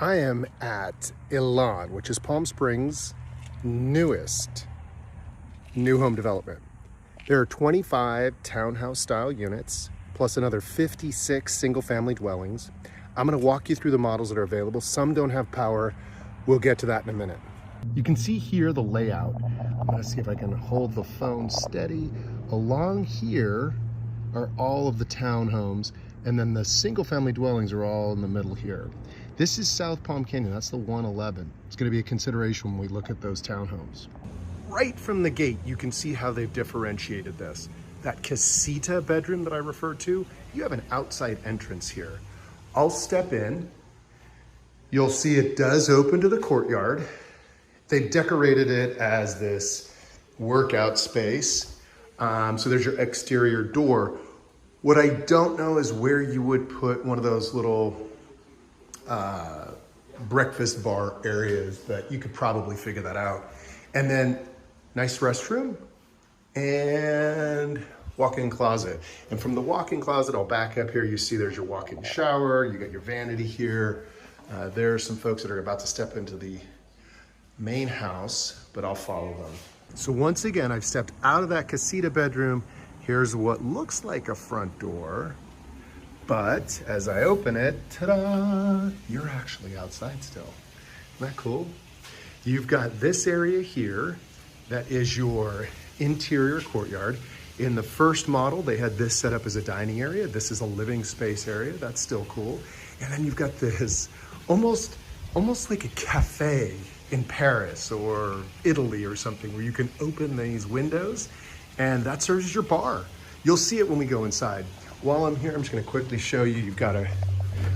I am at Elan, which is Palm Springs' newest new home development. There are 25 townhouse style units, plus another 56 single family dwellings. I'm gonna walk you through the models that are available. Some don't have power. We'll get to that in a minute. You can see here the layout. I'm gonna see if I can hold the phone steady. Along here are all of the townhomes, and then the single family dwellings are all in the middle here. This is South Palm Canyon, that's the 111. It's gonna be a consideration when we look at those townhomes. Right from the gate, you can see how they've differentiated this. That Casita bedroom that I referred to, you have an outside entrance here. I'll step in. You'll see it does open to the courtyard. They decorated it as this workout space. So there's your exterior door. What I don't know is where you would put one of those little breakfast bar areas, but you could probably figure that out. And then nice restroom and walk-in closet. And from the walk-in closet, I'll back up here. You see there's your walk-in shower. You got your vanity here. There are some folks that are about to step into the main house, but I'll follow them. So once again, I've stepped out of that Casita bedroom. Here's what looks like a front door, but as I open it, ta-da, you're actually outside still. Isn't that cool? You've got this area here that is your interior courtyard. In the first model, they had this set up as a dining area. This is a living space area. That's still cool. And then you've got this almost like a cafe in Paris or Italy or something, where you can open these windows and that serves as your bar. You'll see it when we go inside. While I'm here, I'm just gonna quickly show you, you've got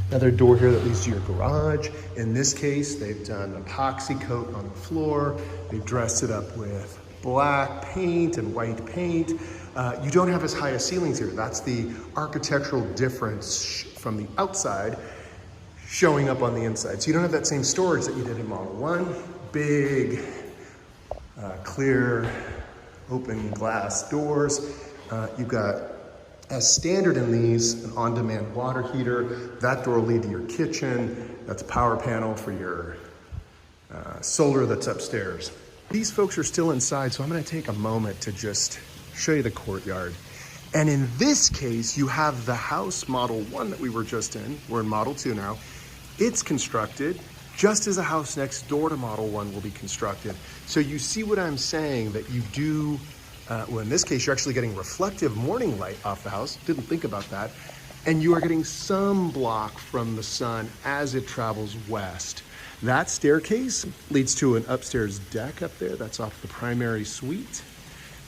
another door here that leads to your garage. In this case, they've done epoxy coat on the floor. They've dressed it up with black paint and white paint. You don't have as high as ceilings here. That's the architectural difference from the outside showing up on the inside. So you don't have that same storage that you did in Model 1. Big, clear, open glass doors. You've got, as standard in these, an on-demand water heater. That door will lead to your kitchen. That's a power panel for your solar that's upstairs. These folks are still inside, so I'm gonna take a moment to just show you the courtyard. And in this case, you have the house Model 1 that we were just in. We're in Model 2 now. It's constructed just as a house next door to Model 1 will be constructed. So you see what I'm saying, that you do, well, in this case, you're actually getting reflective morning light off the house. Didn't think about that. And you are getting sunblock from the sun as it travels west. That staircase leads to an upstairs deck up there. That's off the primary suite.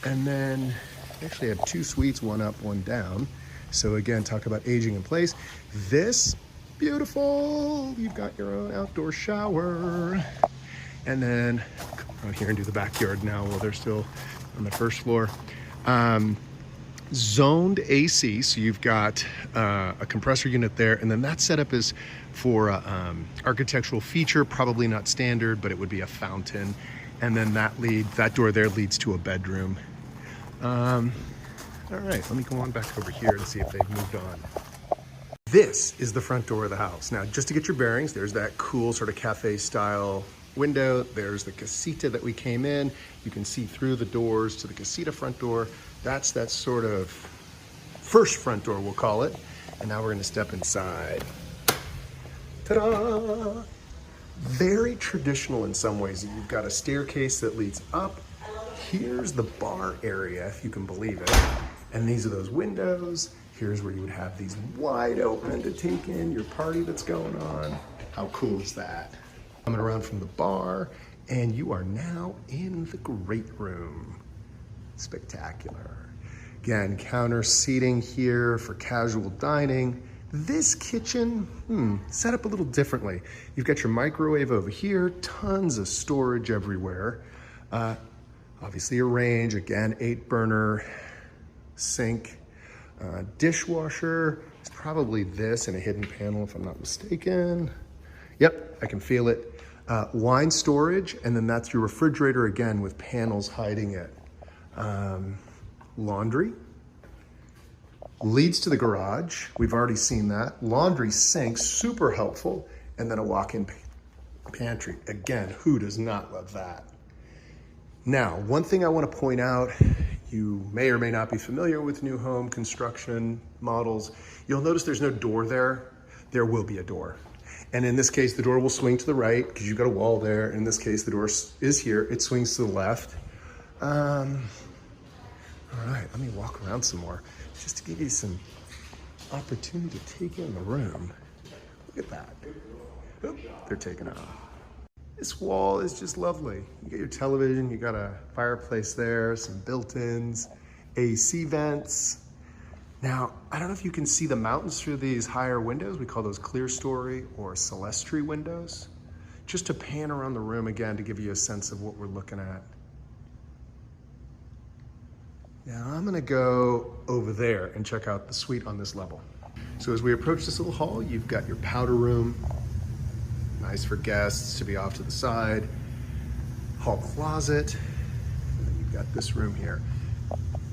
And then they actually have two suites, one up, one down. So again, talk about aging in place. This, beautiful. You've got your own outdoor shower. And then come around here and do the backyard now while they're still on the first floor. Zoned AC, so you've got a compressor unit there, and then that setup is for architectural feature, probably not standard, but it would be a fountain. And then that door there leads to a bedroom. All right, let me go on back over here to see if they've moved on. This is the front door of the house. Now, just to get your bearings, there's that cool sort of cafe style window. There's the Casita that we came in. You can see through the doors to the Casita front door. That's that sort of first front door, we'll call it. And now we're gonna step inside. Ta-da! Very traditional in some ways. You've got a staircase that leads up. Here's the bar area, if you can believe it. And these are those windows. Here's where you would have these wide open to take in your party that's going on. How cool is that? Coming around from the bar, and you are now in the great room. Spectacular. Again, counter seating here for casual dining. This kitchen, set up a little differently. You've got your microwave over here, tons of storage everywhere. Obviously a range, again, 8-burner sink. Dishwasher is probably this in a hidden panel if I'm not mistaken. Yep, I can feel it. Wine storage, and then that's your refrigerator again with panels hiding it. Laundry leads to the garage. We've already seen that. Laundry sink, super helpful. and then a walk-in pantry. Again, who does not love that? Now, one thing I want to point out, you may or may not be familiar with new home construction models. You'll notice there's no door there. There will be a door. And in this case, the door will swing to the right because you've got a wall there. In this case, the door is here. It swings to the left. All right, let me walk around some more just to give you some opportunity to take in the room. Look at that. Oop, they're taking off. This wall is just lovely. You get your television, you got a fireplace there, some built-ins, AC vents. Now, I don't know if you can see the mountains through these higher windows. We call those clear story or celestry windows. Just to pan around the room again to give you a sense of what we're looking at. Now I'm gonna go over there and check out the suite on this level. So as we approach this little hall, you've got your powder room, nice for guests to be off to the side, hall closet, and then you've got this room here.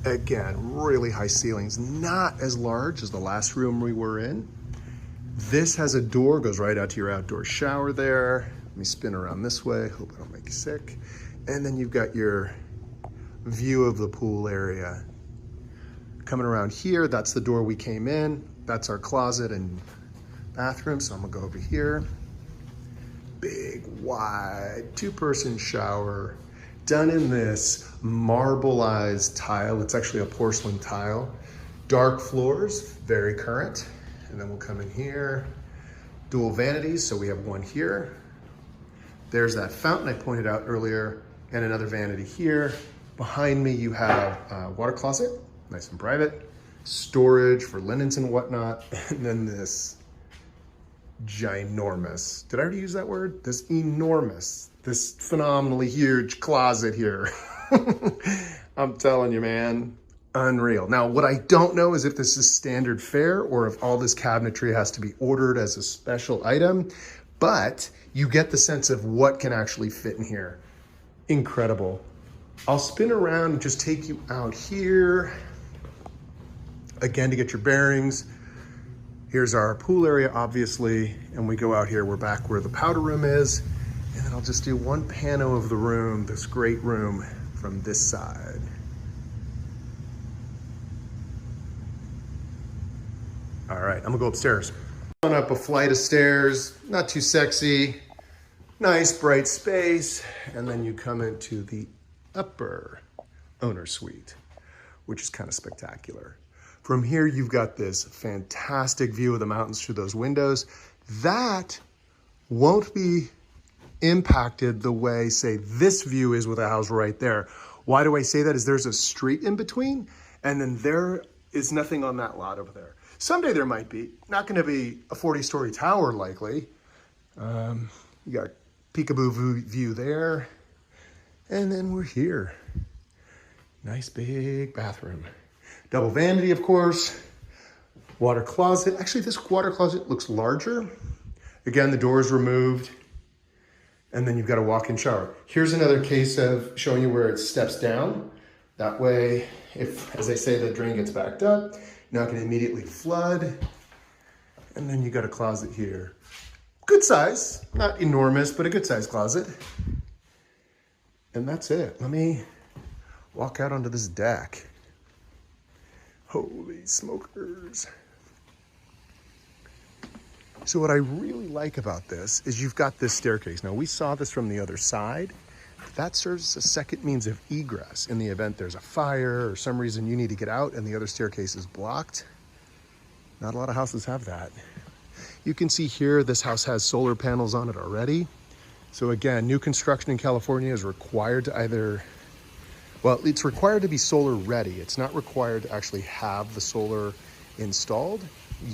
Again, really high ceilings, not as large as the last room we were in. This has a door, goes right out to your outdoor shower there. Let me spin around this way, hope I don't make you sick. And then you've got your view of the pool area. Coming around here, that's the door we came in. That's our closet and bathroom, so I'm gonna go over here. Big, wide, two-person shower, done in this marbleized tile. It's actually a porcelain tile. Dark floors, very current. And then we'll come in here. Dual vanities, so we have one here. There's that fountain I pointed out earlier, and another vanity here. Behind me, you have a water closet, nice and private. Storage for linens and whatnot. And then this ginormous, did I already use that word? This enormous, this phenomenally huge closet here. I'm telling you, man, unreal. Now, what I don't know is if this is standard fare or if all this cabinetry has to be ordered as a special item, but you get the sense of what can actually fit in here. Incredible. I'll spin around and just take you out here. Again, to get your bearings. Here's our pool area, obviously, and we go out here, we're back where the powder room is, and then I'll just do one pano of the room, this great room, from this side. All right, I'm gonna go upstairs. On up a flight of stairs, not too sexy, nice bright space, and then you come into the upper owner suite, which is kind of spectacular. From here, you've got this fantastic view of the mountains through those windows. That won't be impacted the way, say, this view is with a house right there. Why do I say that? Is there's a street in between, and then there is nothing on that lot over there. Someday there might be. Not gonna be a 40-story tower, likely. You got peekaboo view there. And then we're here. Nice big bathroom. Double vanity, of course. Water closet. Actually, this water closet looks larger. Again, the door is removed. And then you've got a walk-in shower. Here's another case of showing you where it steps down. That way, if, as I say, the drain gets backed up, you're not gonna immediately flood. And then you got a closet here. Good size, not enormous, but a good size closet. And that's it. Let me walk out onto this deck. Holy smokers. So what I really like about this is you've got this staircase. Now we saw this from the other side. That serves as a second means of egress in the event there's a fire or some reason you need to get out and the other staircase is blocked. Not a lot of houses have that. You can see here, this house has solar panels on it already. So again, new construction in California is required to either, well, it's required to be solar ready. It's not required to actually have the solar installed.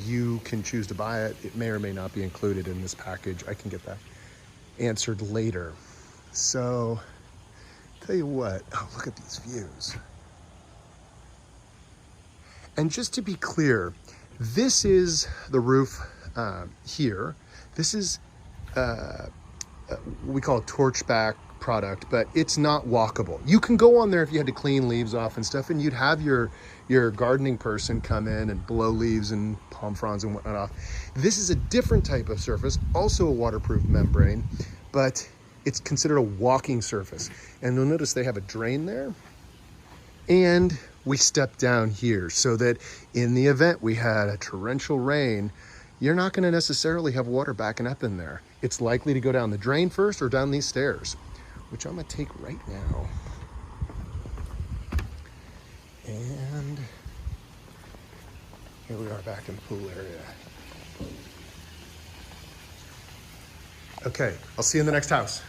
You can choose to buy it. It may or may not be included in this package. I can get that answered later. So, tell you what, oh, look at these views. And just to be clear, this is the roof here. This is, we call it torchback product, but it's not walkable. You can go on there if you had to clean leaves off and stuff, and you'd have your gardening person come in and blow leaves and palm fronds and whatnot off. This is a different type of surface, also a waterproof membrane, but it's considered a walking surface. And you'll notice they have a drain there, and we step down here so that in the event we had a torrential rain, you're not going to necessarily have water backing up in there. It's likely to go down the drain first or down these stairs, which I'm going to take right now. And here we are back in the pool area. Okay, I'll see you in the next house.